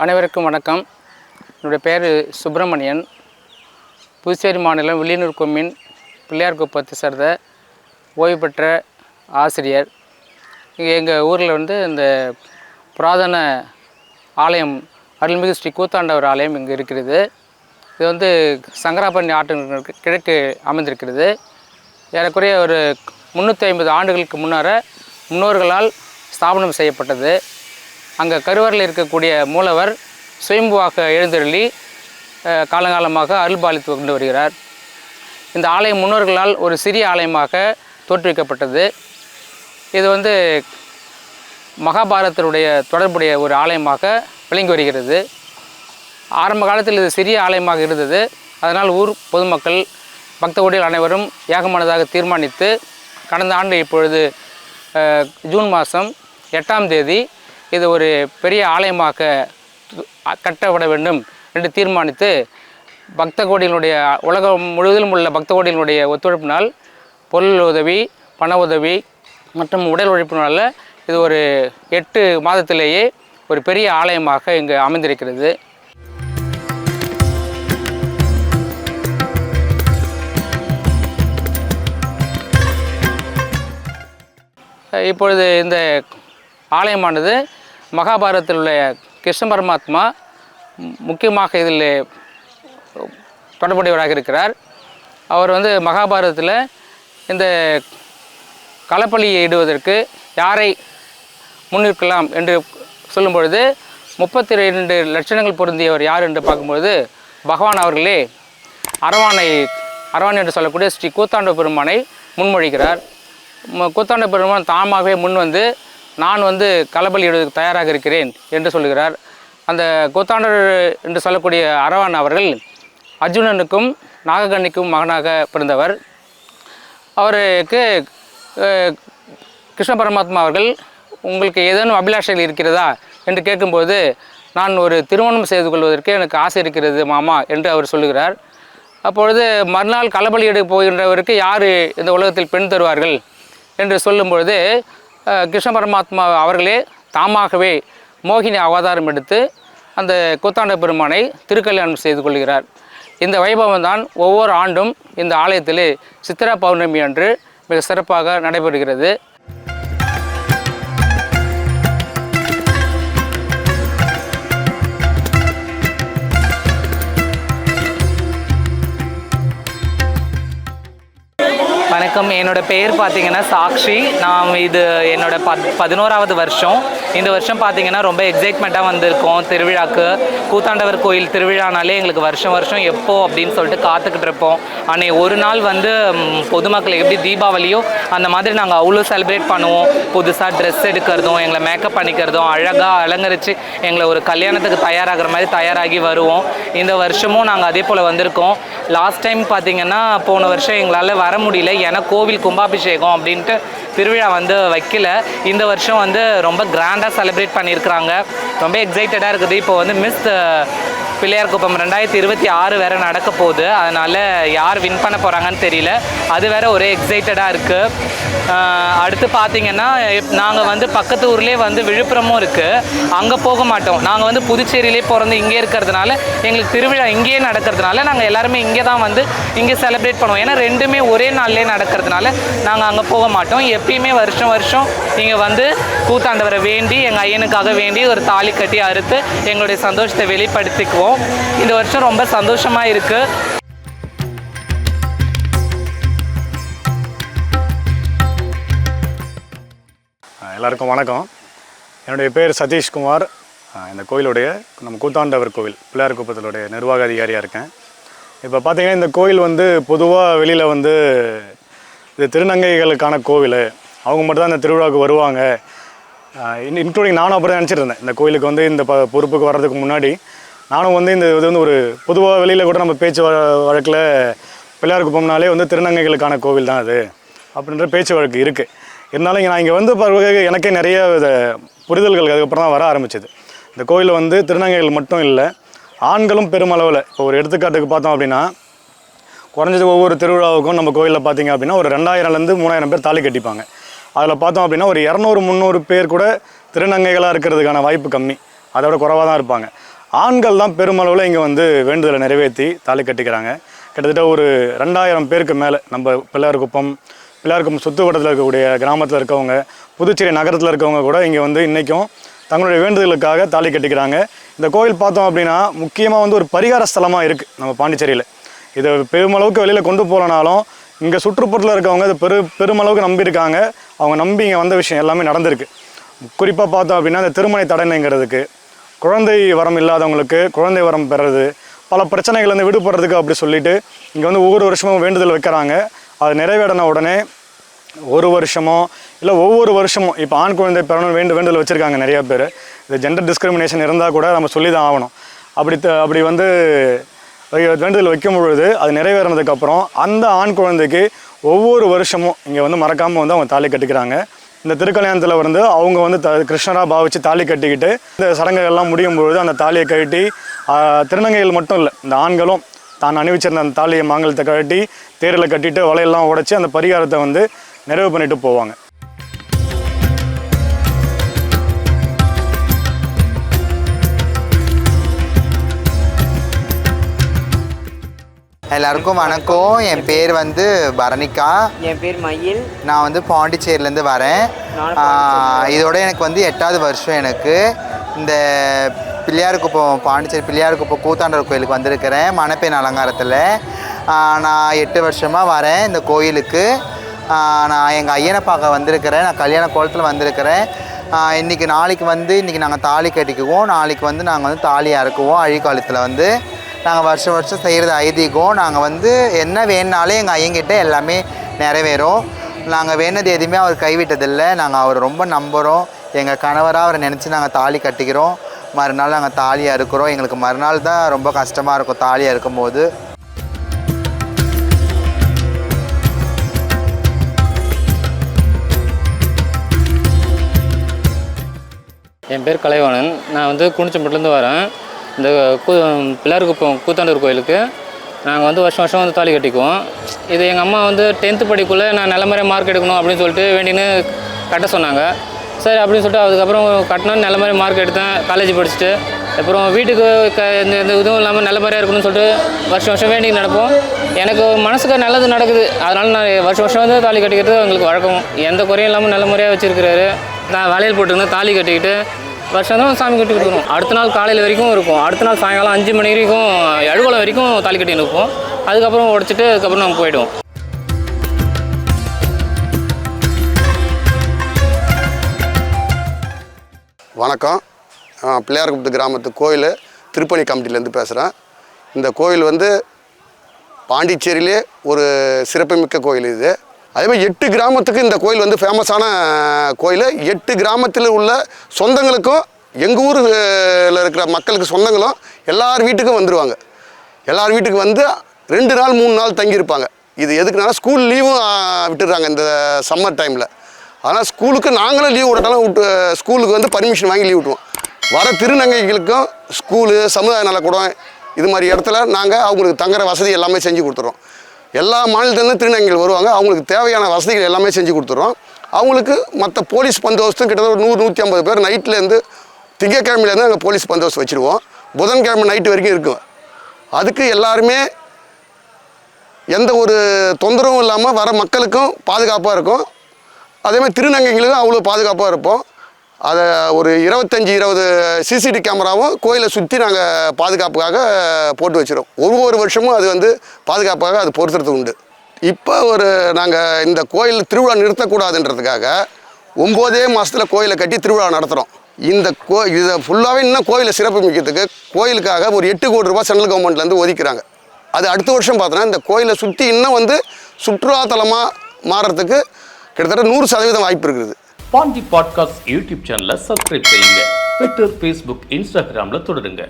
அனைவருக்கும் வணக்கம். என்னுடைய பெயர் சுப்பிரமணியன். புதுச்சேரி மாநிலம் வில்லியனூர் கொம்மின் பிள்ளையார்குப்பத்தை சேர்ந்த ஓய்வு பெற்ற ஆசிரியர். இங்கே எங்கள் ஊரில் இந்த புராதன ஆலயம் அருள்மிகு ஸ்ரீ கூத்தாண்டவர் ஆலயம் இங்கே இருக்கிறது. இது சங்கராபரணி ஆற்றிற்கு கிழக்கு அமைந்திருக்கிறது. ஏறக்குறைய ஒரு 350 ஆண்டுகளுக்கு முன்னோர்களால் ஸ்தாபனம் செய்யப்பட்டது. அங்கே கருவறையில் இருக்கக்கூடிய மூலவர் சுயம்புவாக எழுந்தருளி காலங்காலமாக அருள்பாலித்து கொண்டு வருகிறார். இந்த ஆலயம் முன்னோர்களால் ஒரு சிறிய ஆலயமாக தோற்றுவிக்கப்பட்டது. இது மகாபாரதத்தினுடைய தொடர்புடைய ஒரு ஆலயமாக விளங்கி வருகிறது. ஆரம்ப காலத்தில் இது சிறிய ஆலயமாக இருந்தது. அதனால் ஊர் பொதுமக்கள் பக்த கோடிகள் அனைவரும் ஏகமானதாக தீர்மானித்து கடந்த ஆண்டு இப்பொழுது ஜூன் மாதம் 8ஆம் தேதி இது ஒரு பெரிய ஆலயமாக கட்டப்பட வேண்டும் என்று தீர்மானித்து பக்த கோடிகளுடைய உலகம் முழுவதிலும் உள்ள பக்த கோடிகளுடைய ஒத்துழைப்பினால் பொருள் உதவி, பண உதவி மற்றும் உடல் உழைப்பினால் இது ஒரு 8 மாதத்திலேயே ஒரு பெரிய ஆலயமாக இங்கு அமைந்திருக்கிறது. இப்பொழுது இந்த ஆலயமானது மகாபாரதத்தில் உள்ள கிருஷ்ண பரமாத்மா முக்கியமாக இதில் தொடர்புடையவராக இருக்கிறார். அவர் மகாபாரதத்தில் இந்த களப்பலியை இடுவதற்கு யாரை முன்னிற்கலாம் என்று சொல்லும் பொழுது 32 லட்சணங்கள் பொருந்தியவர் யார் என்று பார்க்கும்பொழுது பகவான் அவர்களே அரவான் என்று சொல்லக்கூடிய ஸ்ரீ கூத்தாண்ட பெருமானை முன்மொழிகிறார். கூத்தாண்ட பெருமான் தாமாகவே நான் களபலி இடுவதற்கு தயாராக இருக்கிறேன் என்று சொல்லுகிறார். அந்த கூத்தாண்டர் என்று சொல்லக்கூடிய அரவான் அவர்கள் அர்ஜுனனுக்கும் நாககண்ணிக்கும் மகனாக பிறந்தவர். அவருக்கு கிருஷ்ண பரமாத்மா அவர்கள் உங்களுக்கு ஏதேனும் அபிலாஷைகள் இருக்கிறதா என்று கேட்கும்போது நான் ஒரு திருமணம் செய்து கொள்வதற்கு எனக்கு ஆசை இருக்கிறது மாமா என்று அவர் சொல்லுகிறார். அப்பொழுது மறுநாள் களபலி இட போகின்றவருக்கு யார் இந்த உலகத்தில் பெண் தருவார்கள் என்று சொல்லும்பொழுது கிருஷ்ண பரமாத்மா அவர்களே தாமாகவே மோகினி அவதாரம் எடுத்து அந்த கூத்தாண்ட பெருமானை திருக்கல்யாணம் செய்து கொள்கிறார். இந்த வைபவம் தான் ஒவ்வொரு ஆண்டும் இந்த ஆலயத்தில் சித்திரா பௌர்ணமி அன்று மிக சிறப்பாக நடைபெறுகிறது. வணக்கம். என்னோடய பெயர் பார்த்திங்கன்னா சாக்ஷி. நான் இது என்னோட 11ஆவது வருஷம். இந்த வருஷம் பார்த்திங்கன்னா ரொம்ப எக்ஸைட்மெண்ட்டாக வந்திருக்கோம் திருவிழாக்கு. கூத்தாண்டவர் கோயில் திருவிழானாலே எங்களுக்கு வருஷம் எப்போ அப்படின்னு சொல்லிட்டு காத்துக்கிட்டு இருப்போம். ஆனால் ஒரு நாள் பொதுமக்கள் எப்படி தீபாவளியோ அந்த மாதிரி நாங்கள் அவ்வளோ செலிப்ரேட் பண்ணுவோம். புதுசாக ட்ரெஸ் எடுக்கிறதும், எங்களை மேக்கப் பண்ணிக்கிறதும், அழகாக அலங்கரித்து எங்களை ஒரு கல்யாணத்துக்கு தயாராகிற மாதிரி தயாராகி வருவோம். இந்த வருஷமும் நாங்கள் அதே போல் வந்திருக்கோம். லாஸ்ட் டைம் பார்த்திங்கன்னா போன வருஷம் எங்களால் வர முடியல, ஏன்னா கோவில் கும்பாபிஷேகம் அப்படின்ட்டு திருவிழா வைக்கல. இந்த வருஷம் ரொம்ப கிராண்டாக செலிப்ரேட் பண்ணியிருக்கிறாங்க. ரொம்ப எக்ஸைட்டடாக இருக்குது. இப்போ மிஸ் பிள்ளையார்குப்பம் 2026 வேறு நடக்க போகுது. அதனால் யார் வின் பண்ண போகிறாங்கன்னு தெரியல. அது வேறு ஒரே எக்ஸைட்டடாக இருக்குது. அடுத்து பார்த்திங்கன்னா நாங்கள் பக்கத்து ஊர்லேயே விழுப்புரமும் இருக்குது. அங்கே போக மாட்டோம். நாங்கள் புதுச்சேரியிலே பிறந்து இங்கே இருக்கிறதுனால எங்களுக்கு திருவிழா இங்கேயே நடக்கிறதுனால நாங்கள் எல்லாருமே இங்கே தான் இங்கே செலிப்ரேட் பண்ணுவோம். ஏன்னா ரெண்டுமே ஒரே நாள்லேயே நடக்கிறதுனால நாங்கள் அங்கே போக மாட்டோம். எப்பயுமே வருஷம் இங்கே கூத்தாண்டவரை வேண்டி எங்கள் ஐயனுக்காக வேண்டி ஒரு தாலி கட்டி அறுத்து எங்களுடைய சந்தோஷத்தை வெளிப்படுத்திக்குவோம். இந்த வருஷம் ரொம்ப சந்தோஷமாக இருக்குது. எல்லாருக்கும் வணக்கம். என்னுடைய பேர் சதீஷ்குமார். இந்த கோயிலுடைய நம்ம கூத்தாண்டவர் கோவில் பிள்ளையார்குப்பத்தினுடைய நிர்வாக அதிகாரியாக இருக்கேன். இப்போ பார்த்திங்கன்னா இந்த கோயில் பொதுவாக வெளியில் இது திருநங்கைகளுக்கான கோவில், அவங்க மட்டும் தான் இந்த திருவிழாவுக்கு வருவாங்க. இன்க்ளூடிங் நானும் அப்படி தான் நினச்சிட்டு இருந்தேன். இந்த கோயிலுக்கு இந்த பொறுப்புக்கு வர்றதுக்கு முன்னாடி நானும் இந்த இது ஒரு பொதுவாக வெளியில் கூட நம்ம பேச்சு வழக்கில் பிள்ளையார்குப்பம்னாலே திருநங்கைகளுக்கான கோவில் தான் அது அப்படின்ற பேச்சு வழக்கு இருக்குது. இருந்தாலும் நான் இங்கே பிறகு எனக்கே நிறைய புரிதல்கள் அதுக்கப்புறம் தான் வர ஆரம்பிச்சிது. இந்த கோயிலில் திருநங்கைகள் மட்டும் இல்லை, ஆண்களும் பெருமளவில். இப்போ ஒரு எடுத்துக்காட்டுக்கு பார்த்தோம் அப்படின்னா, குறைஞ்சது ஒவ்வொரு திருவிழாவுக்கும் நம்ம கோயிலில் பார்த்திங்க அப்படின்னா ஒரு 2000லேருந்து 3000 பேர் தாலி கட்டிப்பாங்க. அதில் பார்த்தோம் அப்படின்னா ஒரு 200-300 பேர் கூட திருநங்கைகளாக இருக்கிறதுக்கான வாய்ப்பு கம்மி, அதோட குறைவாக தான் இருப்பாங்க. ஆண்கள் தான் பெருமளவில் இங்கே வந்து வேண்டுதலை நிறைவேற்றி தாலி கட்டிக்கிறாங்க. கிட்டத்தட்ட ஒரு 2000 பேருக்கு மேலே நம்ம பிள்ளையார்குப்பம் சுற்று வட்டத்தில் இருக்கக்கூடிய கிராமத்தில் இருக்கவங்க, புதுச்சேரி நகரத்தில் இருக்கவங்க கூட இங்கே வந்து இன்றைக்கும் தங்களுடைய வேண்டுதலுக்காக தாலி கட்டிக்கிறாங்க. இந்த கோயில் பார்த்தோம் அப்படின்னா முக்கியமாக வந்து ஒரு பரிகார ஸ்தலமாக இருக்குது நம்ம பாண்டிச்சேரியில். இதை பெருமளவுக்கு வெளியில் கொண்டு போகலனாலும் இங்கே சுற்றுப்புறத்தில் இருக்கவங்க இது பெருமளவுக்கு நம்பியிருக்காங்க. அவங்க நம்பி இங்கே வந்த விஷயம் எல்லாமே நடந்திருக்கு. குறிப்பாக பார்த்தோம் அப்படின்னா இந்த திருமண தடைங்கிறதுக்கு, குழந்தை வரம் இல்லாதவங்களுக்கு குழந்தை வரம் பெறுறது, பல பிரச்சனைகள் வந்து விடுபடுறதுக்கு அப்படி சொல்லிட்டு இங்கே வந்து ஒவ்வொரு வருஷமும் வேண்டுதல் வைக்கிறாங்க. அது நிறைவேறின உடனே ஒரு வருஷமோ இல்லை ஒவ்வொரு வருஷமும் இப்போ ஆண் குழந்தை பெறணும் வேண்டுதல் வச்சுருக்காங்க நிறையா பேர். இது ஜெண்டர் டிஸ்கிரிமினேஷன் இருந்தால் கூட நம்ம சொல்லி தான் ஆகணும். அப்படி வந்து வேண்டுதல் வைக்கும் பொழுது அது நிறைவேறினதுக்கப்புறம் அந்த ஆண் குழந்தைக்கு ஒவ்வொரு வருஷமும் இங்கே வந்து மறக்காமல் வந்து அவங்க தாலி கட்டிக்கிறாங்க. இந்த திருக்கல்யாணத்தில் வந்து அவங்க வந்து கிருஷ்ணராக பாவித்து தாலி கட்டிக்கிட்டு இந்த சடங்குகள்லாம் முடியும் பொழுது அந்த தாலியை கட்டி திருநங்கைகள் மட்டும் இல்லை, இந்த ஆண்களும் தான் அணிவிச்சிருந்த அந்த தாலியை மாங்கலத்தை கட்டி தேரில் கட்டிட்டு வலையெல்லாம் உடைச்சி அந்த பரிகாரத்தை வந்து நிறைவு பண்ணிட்டு போவாங்க. எல்லாருக்கும் வணக்கம். என் பேர் வந்து பரணிகா. என் பேர் மயில். நான் வந்து பாண்டிச்சேரியிலேருந்து வரேன். இதோட எனக்கு வந்து 8வது வருஷம். எனக்கு இந்த பாண்டிச்சேரி பிள்ளையார்குப்பம் கூத்தாண்டவர் கோயிலுக்கு வந்திருக்கிறேன். மணப்பெண் அலங்காரத்தில் நான் 8 வருஷமாக வரேன் இந்த கோயிலுக்கு. நான் எங்கள் ஐயனை பார்க்க வந்திருக்கிறேன். நான் கல்யாண கோலத்தில் வந்திருக்கிறேன். இன்றைக்கி நாங்கள் தாலி கட்டிக்குவோம். நாளைக்கு வந்து நாங்கள் வந்து தாலி அறுக்குவோம். அழிக்காலத்தில் வந்து நாங்கள் வருஷம் செய்கிறது ஐதீகம். நாங்கள் வந்து என்ன வேணுனாலும் எங்கள் ஐயங்கிட்ட எல்லாமே நிறைவேறும். நாங்கள் வேணுனது எதுவுமே அவர் கைவிட்டதில்லை. நாங்கள் அவர் ரொம்ப நம்புகிறோம். எங்கள் கணவராக அவரை நினச்சி நாங்கள் தாலி கட்டிக்கிறோம். மறுநாள் நாங்கள் தாலி அறுக்கிறோம். எங்களுக்கு மறுநாள் தான் ரொம்ப கஷ்டமாக இருக்கும் தாலி அறுக்கும்போது. என் பேர் கலைவாணன். நான் வந்து குனிச்சம்பட்டிலேருந்து வரேன். இந்த பிள்ளையார்குப்பம் கூத்தாண்டவர் கோயிலுக்கு நாங்கள் வந்து வருஷம் வந்து தாலி கட்டிக்குவோம். இது எங்கள் அம்மா வந்து 10th படிக்குள்ளே நான் நல்ல மாதிரியாக மார்க் எடுக்கணும் அப்படின்னு சொல்லிட்டு வேண்டின்னு கட்ட சொன்னாங்க. சரி அப்படின்னு சொல்லிட்டு அதுக்கப்புறம் கட்டினோன்னு நல்ல மாதிரி மார்க் எடுத்தேன். காலேஜ் படிச்சுட்டு அப்புறம் வீட்டுக்கு எந்த இதுவும் இல்லாமல் நல்ல மாதிரியாக இருக்கணும்னு சொல்லிட்டு வருஷம் வேண்டி நடப்போம். எனக்கு மனசுக்கு நல்லது நடக்குது. அதனால் நான் வருஷம் வந்து தாலி கட்டிக்கிறது எங்களுக்கு வழக்கம். எந்த குறையும் இல்லாமல் நல்ல முறையாக வச்சுருக்கிறாரு. நான் வளையல் போட்டுருந்தேன், தாலி கட்டிக்கிட்டு வருஷம் தான் சாமி கட்டி கொடுக்கணும். அடுத்த நாள் காலையில் வரைக்கும் இருக்கும். அடுத்த நாள் சாயங்காலம் 5 மணி வரைக்கும் எழுவலம் வரைக்கும் தாலி கட்டி நிற்போம். அதுக்கப்புறம் உடைச்சிட்டு அதுக்கப்புறம் நம்ம போயிடுவோம். வணக்கம். பிள்ளையார்குப்பத்து கிராமத்து கோயில் திருப்பணி கமிட்டிலேருந்து பேசுகிறேன். இந்த கோயில் வந்து பாண்டிச்சேரியிலே ஒரு சிறப்புமிக்க கோயில் இது. அதேமாதிரி 8 கிராமத்துக்கு இந்த கோயில் வந்து ஃபேமஸான கோயில். 8 கிராமத்தில் உள்ள சொந்தங்களுக்கும் எங்கள் ஊரில் இருக்கிற மக்களுக்கு சொந்தங்களும் எல்லார் வீட்டுக்கும் வந்துடுவாங்க. எல்லார் வீட்டுக்கு வந்து 2 நாள் 3 நாள் தங்கியிருப்பாங்க. இது எதுக்குனால ஸ்கூல் லீவும் விட்டுடுறாங்க இந்த சம்மர் டைமில். அதனால் ஸ்கூலுக்கு நாங்களும் லீவ் விட்டாலும் ஸ்கூலுக்கு வந்து பர்மிஷன் வாங்கி லீவ் விட்டுருவோம். வர திருநங்கைகளுக்கும் ஸ்கூலு, சமுதாய நலக்கூடம் இது மாதிரி இடத்துல நாங்கள் அவங்களுக்கு தங்குற வசதி எல்லாமே செஞ்சு கொடுத்துறோம். எல்லா மாநிலத்திலேருந்து திருநங்கைகள் வருவாங்க. அவங்களுக்கு தேவையான வசதிகள் எல்லாமே செஞ்சு கொடுத்துட்றோம். அவங்களுக்கு மற்ற போலீஸ் பந்தோபஸ்தும் கிட்டத்தட்ட ஒரு 100-150 பேர் நைட்லேருந்து திங்கக்கிழமையிலேருந்து அங்கே போலீஸ் பந்தோபஸ்து வச்சுருவோம். புதன்கிழமை நைட்டு வரைக்கும் இருக்கும். அதுக்கு எல்லாருமே எந்த ஒரு தொந்தரவும் இல்லாமல் வர மக்களுக்கும் பாதுகாப்பாக இருக்கும். அதேமாதிரி திருநங்கைகளுக்கும் அவ்வளோ பாதுகாப்பாக இருப்போம். அதை ஒரு 25-20 சிசிடிவி கேமராவும் கோயிலை சுற்றி நாங்கள் பாதுகாப்புக்காக போட்டு வச்சுருவோம். ஒவ்வொரு வருஷமும் அது வந்து பாதுகாப்பாக அது பொறுத்துறது உண்டு. இப்போ நாங்கள் இந்த கோயில் திருவிழா நிறுத்தக்கூடாதுன்றதுக்காக 9 மாதத்தில் கோயிலை கட்டி திருவிழா நடத்துகிறோம். இதை ஃபுல்லாகவே இன்னும் கோயிலை சிறப்பு மிக்கிறதுக்கு கோயிலுக்காக ஒரு 8 கோடி ரூபாய் சென்ட்ரல் கவர்மெண்ட்லேருந்து ஒதுக்கிறாங்க. அது அடுத்த வருஷம் பார்த்தோன்னா இந்த கோயிலை சுற்றி இன்னும் வந்து சுற்றுலாத்தலமாக மாறுறதுக்கு கிட்டத்தட்ட 100% வாய்ப்பு இருக்குது. பாண்டி பாட்காஸ்ட் யூடியூப் சேனலை சப்ஸ்கிரைப் செய்யுங்க. ட்விட்டர், ஃபேஸ்புக், இன்ஸ்டாகிராமில் தொடருங்க.